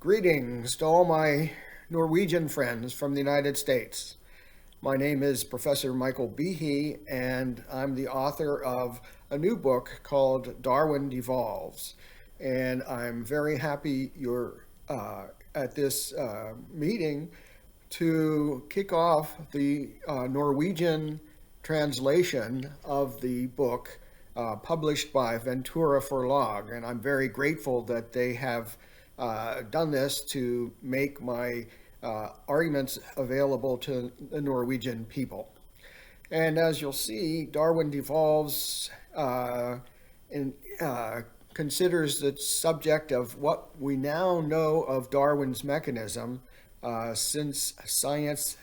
Greetings to all my Norwegian friends from the United States. My name is Professor Michael Behe, and I'm the author of a new book called Darwin Devolves. And I'm very happy you're at this meeting to kick off the Norwegian translation of the book published by Ventura Forlag. And I'm very grateful that they have done this to make my arguments available to the Norwegian people. And as you'll see, Darwin Devolves considers the subject of what we now know of Darwin's mechanism since science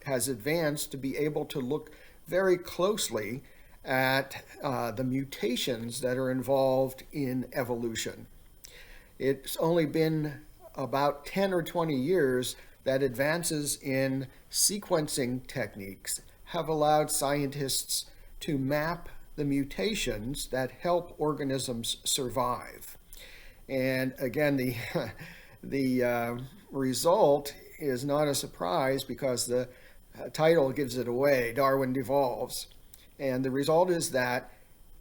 has advanced to be able to look very closely at the mutations that are involved in evolution. It's only been about 10 or 20 years that advances in sequencing techniques have allowed scientists to map the mutations that help organisms survive. And again, the result is not a surprise because the title gives it away, Darwin Devolves. And the result is that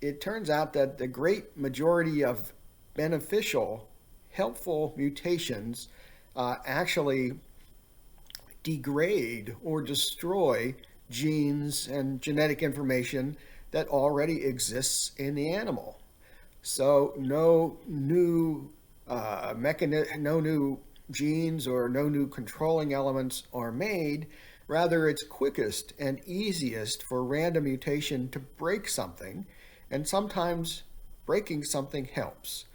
it turns out that the great majority of beneficial helpful mutations actually degrade or destroy genes and genetic information that already exists in the animal. So no new no new genes or no new controlling elements are made. Rather, it's quickest and easiest for random mutation to break something, and sometimes breaking something helps.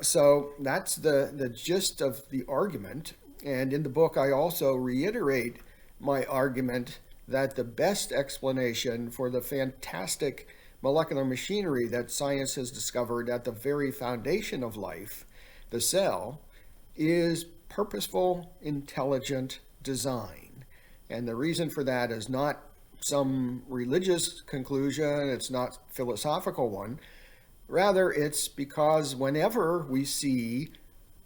So that's the gist of the argument. And in the book, I also reiterate my argument that the best explanation for the fantastic molecular machinery that science has discovered at the very foundation of life, the cell, is purposeful, intelligent design. And the reason for that is not some religious conclusion, it's not a philosophical one. Rather, it's because whenever we see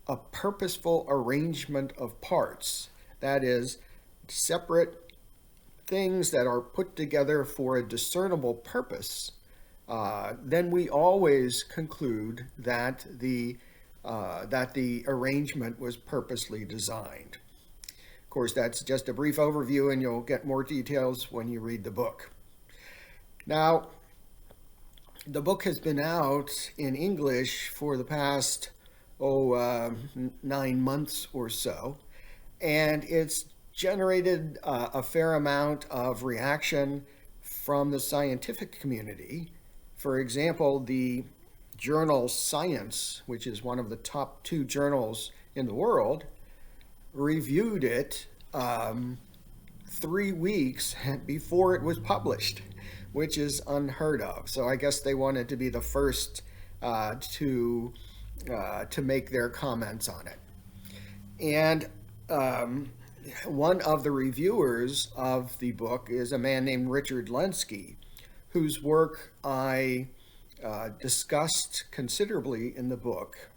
a purposeful arrangement of parts, that is, separate things that are put together for a discernible purpose, then we always conclude that the arrangement was purposely designed. Of course, that's just a brief overview, and you'll get more details when you read the book. Now, the book has been out in English for the past 9 months or so, and it's generated a fair amount of reaction from the scientific community. For example, the journal Science, which is one of the top 2 journals in the world, reviewed it 3 weeks before it was published, which is unheard of. So I guess they wanted to be the first to make their comments on it. And one of the reviewers of the book is a man named Richard Lenski, whose work I discussed considerably in the book.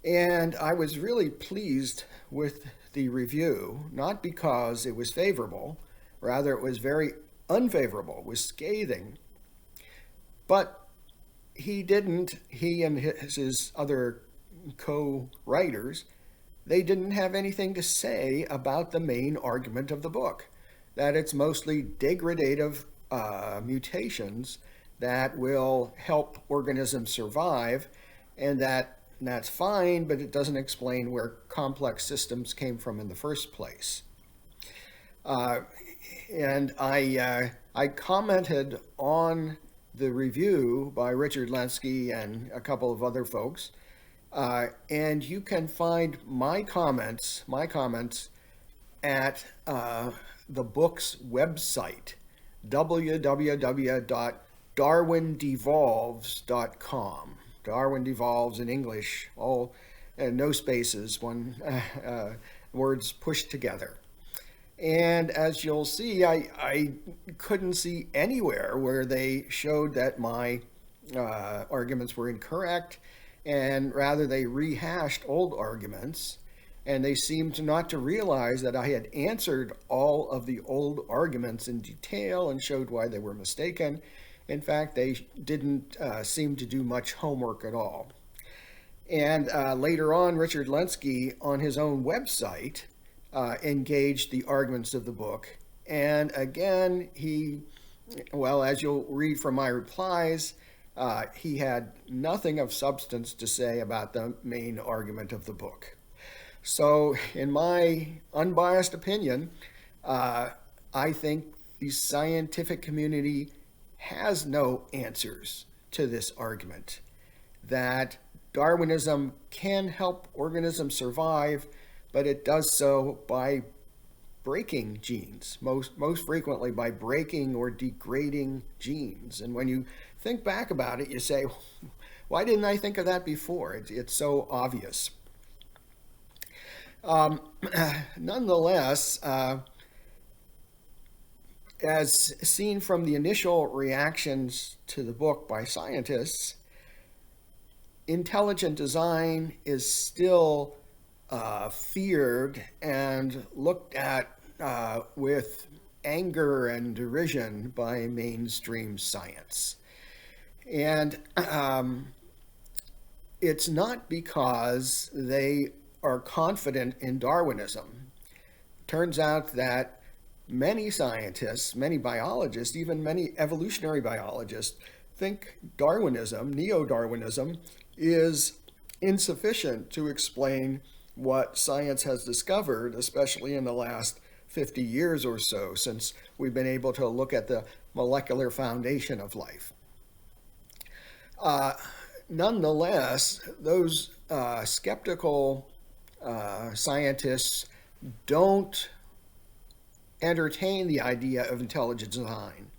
And I was really pleased with the review, not because it was favorable, rather it was very unfavorable, was scathing. But he and his other co-writers, they didn't have anything to say about the main argument of the book, that it's mostly degradative mutations that will help organisms survive, and that's fine, but it doesn't explain where complex systems came from in the first place. And I commented on the review by Richard Lenski and a couple of other folks, and you can find my comments at the book's website, www.darwindevolves.com. Darwin Devolves in English, all no spaces, words pushed together. And as you'll see, I couldn't see anywhere where they showed that my arguments were incorrect. and rather they rehashed old arguments, and they seemed not to realize that I had answered all of the old arguments in detail and showed why they were mistaken. In fact, they didn't seem to do much homework at all. And later on, Richard Lenski, on his own website, engaged the arguments of the book. And again, as you'll read from my replies, he had nothing of substance to say about the main argument of the book. So, in my unbiased opinion, I think the scientific community has no answers to this argument that Darwinism can help organisms survive, but it does so by breaking genes, most frequently by breaking or degrading genes. And when you think back about it, you say, why didn't I think of that before? It's so obvious. Nonetheless, as seen from the initial reactions to the book by scientists, intelligent design is still feared and looked at with anger and derision by mainstream science. And it's not because they are confident in Darwinism. Turns out that many scientists, many biologists, even many evolutionary biologists, think Darwinism, neo-Darwinism, is insufficient to explain what science has discovered, especially in the last 50 years or so, since we've been able to look at the molecular foundation of life. Nonetheless, those skeptical scientists don't entertain the idea of intelligent design,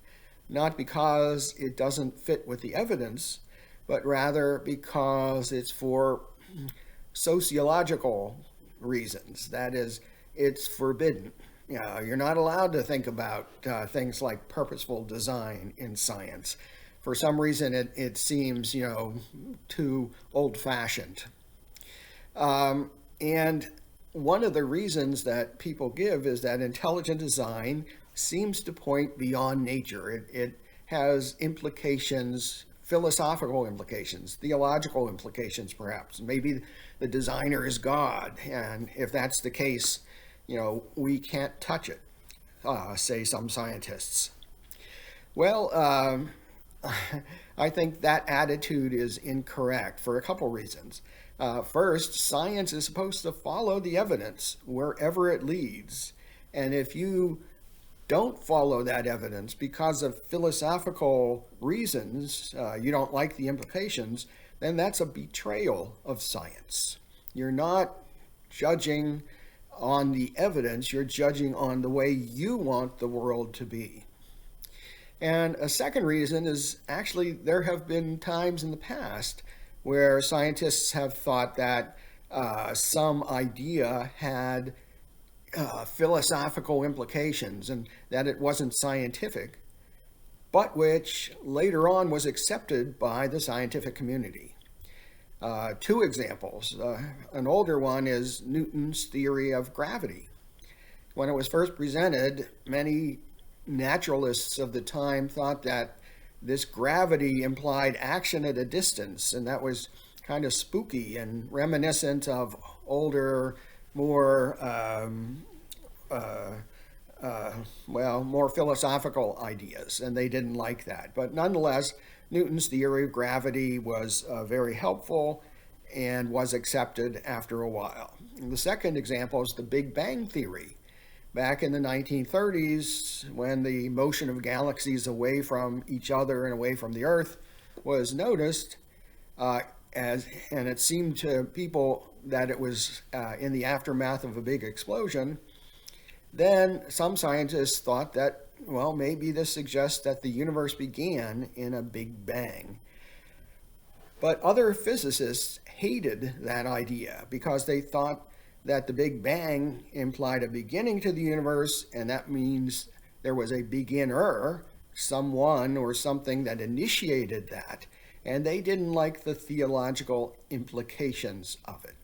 not because it doesn't fit with the evidence, but rather because it's for sociological reasons. That is, it's forbidden. You're not allowed to think about things like purposeful design in science. For some reason, it seems, too old-fashioned. And one of the reasons that people give is that intelligent design seems to point beyond nature. It has implications, philosophical implications, theological implications, perhaps. Maybe the designer is God, and if that's the case, we can't touch it, say some scientists. Well, I think that attitude is incorrect for a couple reasons. First, science is supposed to follow the evidence wherever it leads. And if you don't follow that evidence because of philosophical reasons, you don't like the implications, then that's a betrayal of science. You're not judging on the evidence, you're judging on the way you want the world to be. And a second reason is actually there have been times in the past where scientists have thought that some idea had philosophical implications and that it wasn't scientific, but which later on was accepted by the scientific community. Two examples. An older one is Newton's theory of gravity. When it was first presented, many naturalists of the time thought that this gravity implied action at a distance, and that was kind of spooky and reminiscent of older, more more philosophical ideas, and they didn't like that. But nonetheless, Newton's theory of gravity was very helpful and was accepted after a while. And the second example is the Big Bang theory. Back in the 1930s, when the motion of galaxies away from each other and away from the Earth was noticed, and it seemed to people that it was in the aftermath of a big explosion, then some scientists thought that, well, maybe this suggests that the universe began in a Big Bang. But other physicists hated that idea because they thought that the Big Bang implied a beginning to the universe, and that means there was a beginner, someone or something that initiated that. and they didn't like the theological implications of it.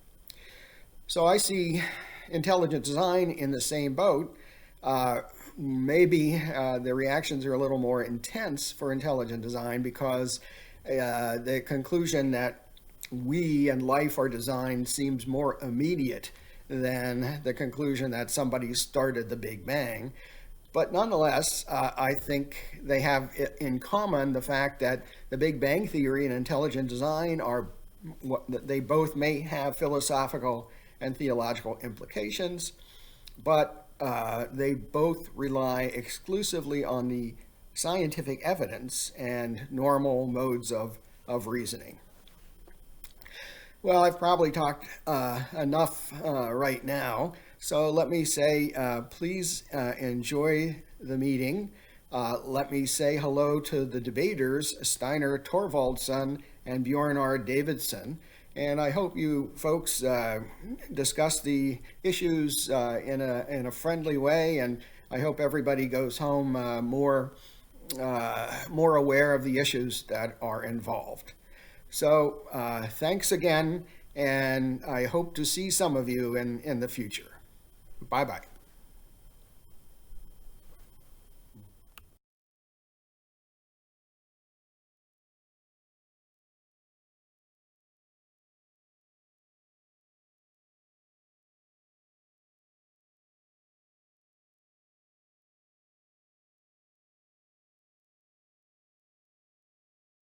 So I see intelligent design in the same boat. Maybe the reactions are a little more intense for intelligent design because the conclusion that we and life are designed seems more immediate than the conclusion that somebody started the Big Bang. But nonetheless, I think they have in common the fact that the Big Bang Theory and intelligent design are they both may have philosophical and theological implications, but they both rely exclusively on the scientific evidence and normal modes of reasoning. Well, I've probably talked enough right now, so let me say please enjoy the meeting. Let me say hello to the debaters, Steinar Torvaldsson and Bjorn R. Davidson. And I hope you folks discuss the issues in a friendly way, and I hope everybody goes home more aware of the issues that are involved. So thanks again, and I hope to see some of you in the future. Bye-bye.